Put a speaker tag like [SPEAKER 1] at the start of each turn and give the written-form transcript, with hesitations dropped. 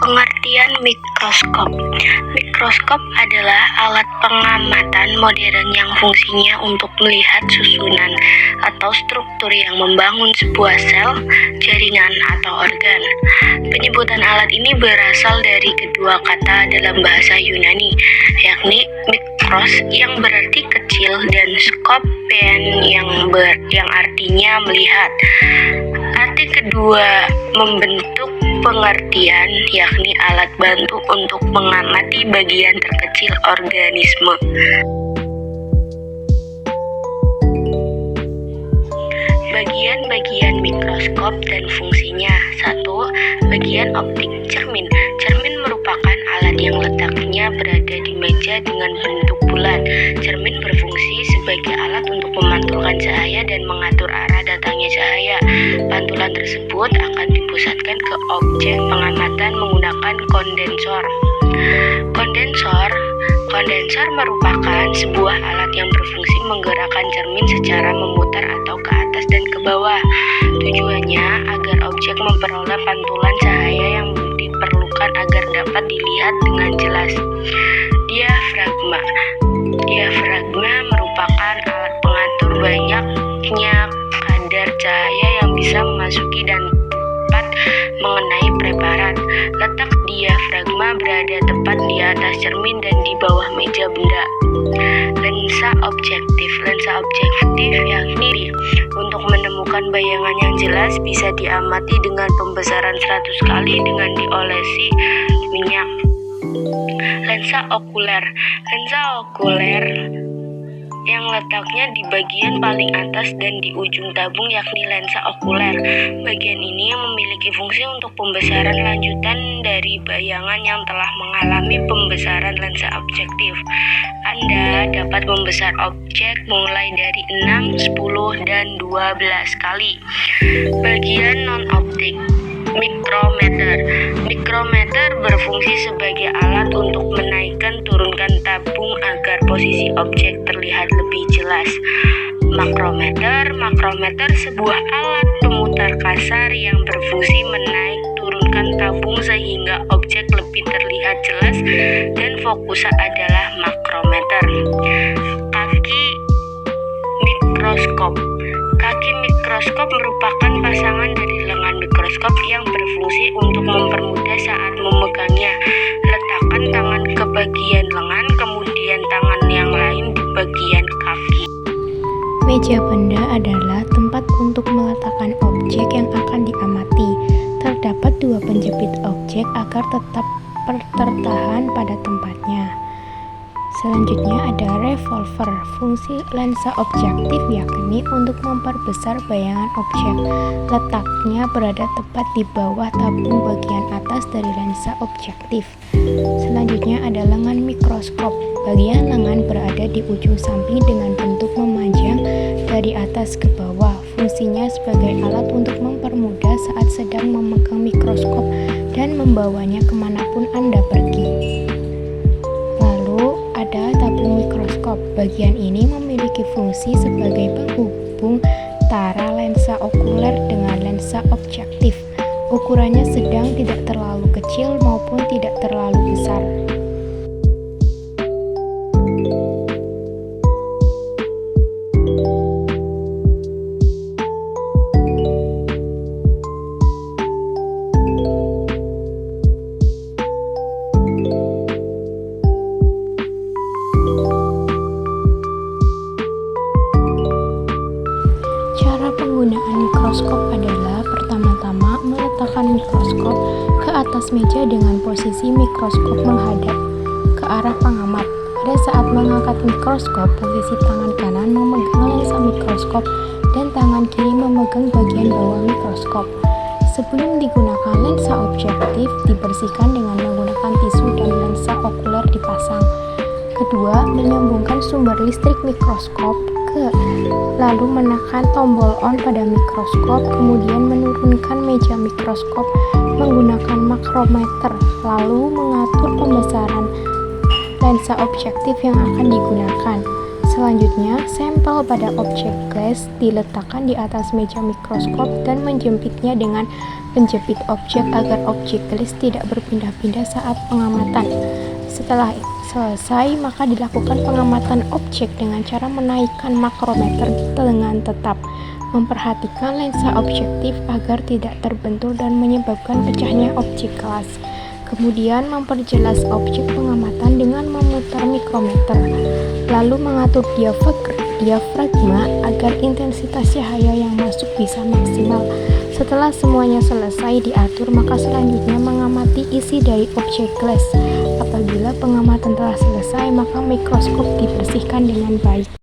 [SPEAKER 1] Pengertian mikroskop. Mikroskop adalah alat pengamatan modern yang fungsinya untuk melihat susunan atau struktur yang membangun sebuah sel, jaringan, atau organ. Penyebutan alat ini berasal dari kedua kata dalam bahasa Yunani, yakni mikros yang berarti kecil dan skopen yang artinya melihat. Arti kedua membentuk pengertian, yakni alat bantu untuk mengamati bagian terkecil organisme. Bagian-bagian mikroskop dan fungsinya. 1. Bagian optik cermin. Cermin merupakan alat yang letaknya berada di meja dengan bentuk bulat. Cermin berfungsi sebagai alat untuk memantulkan cahaya dan mengatur arah datangnya cahaya. Pantulan tersebut akan dipusatkan ke objek pengamatan menggunakan kondensor. Kondensor merupakan sebuah alat yang berfungsi menggerakkan cermin secara memutar atau ke atas dan ke bawah. Tujuannya agar objek memperoleh pantulan cahaya yang diperlukan agar dapat dilihat dengan jelas. Diafragma merupakan alat pengatur banyaknya kadar cahaya yang bisa memasuki dan dapat mengenai preparat. Letak diafragma berada tepat di atas cermin dan di bawah meja benda. Lensa objektif yakni untuk menemukan bayangan yang jelas bisa diamati dengan pembesaran 100 kali dengan diolesi minyak. Lensa okuler yang letaknya di bagian paling atas dan di ujung tabung yakni lensa okuler. Bagian ini memiliki fungsi untuk pembesaran lanjutan dari bayangan yang telah mengalami pembesaran lensa objektif. Anda dapat membesar objek mulai dari 6, 10, dan 12 kali. Bagian non-optik. Mikrometer berfungsi sebagai alat untuk menaikkan turunkan tabung agar posisi objek terlihat lebih jelas. Makrometer sebuah alat pemutar kasar yang berfungsi menaik turunkan tabung sehingga objek lebih terlihat jelas dan fokusnya adalah makrometer. Kaki mikroskop merupakan pasangan dari lengan mikroskop yang berfungsi untuk mempermudah saat memegangnya. Letakkan tangan ke bagian lengan, kemudian tangan yang lain di bagian kaki.
[SPEAKER 2] Meja benda adalah tempat untuk meletakkan objek yang akan diamati. Terdapat 2 penjepit objek agar tetap tertahan pada tempatnya. Selanjutnya ada revolver. Fungsi lensa objektif yakni untuk memperbesar bayangan objek. Letaknya berada tepat di bawah tabung bagian atas dari lensa objektif. Selanjutnya ada lengan mikroskop. Bagian lengan berada di ujung samping dengan bentuk memanjang dari atas ke bawah. Fungsinya sebagai alat untuk mempermudah saat sedang memegang mikroskop dan membawanya kemanapun Anda pergi. Ada tabung mikroskop. Bagian ini memiliki fungsi sebagai penghubung antara lensa okuler dengan lensa objektif. Ukurannya sedang, tidak terlalu kecil maupun tidak terlalu besar. Penggunaan mikroskop adalah pertama-tama meletakkan mikroskop ke atas meja dengan posisi mikroskop menghadap ke arah pengamat. Pada saat mengangkat mikroskop, posisi tangan kanan memegang lensa mikroskop dan tangan kiri memegang bagian bawah mikroskop. Sebelum digunakan lensa objektif, dibersihkan dengan menggunakan tisu dan lensa okuler dipasang. kedua, menyambungkan sumber listrik mikroskop lalu menekan tombol on pada mikroskop, kemudian menurunkan meja mikroskop menggunakan makrometer, lalu mengatur pembesaran lensa objektif yang akan digunakan. Selanjutnya, sampel pada objek glass diletakkan di atas meja mikroskop dan menjepitnya dengan penjepit objek agar objek glass tidak berpindah-pindah saat pengamatan. Setelah selesai, maka dilakukan pengamatan objek dengan cara menaikkan makrometer dengan tetap, memperhatikan lensa objektif agar tidak terbentur dan menyebabkan pecahnya objek kelas. Kemudian memperjelas objek pengamatan dengan memutar mikrometer, lalu mengatur diafragma agar intensitas cahaya yang masuk bisa maksimal. Setelah semuanya selesai diatur, maka selanjutnya mengamati isi dari objek glass. Apabila pengamatan telah selesai, maka mikroskop dibersihkan dengan baik.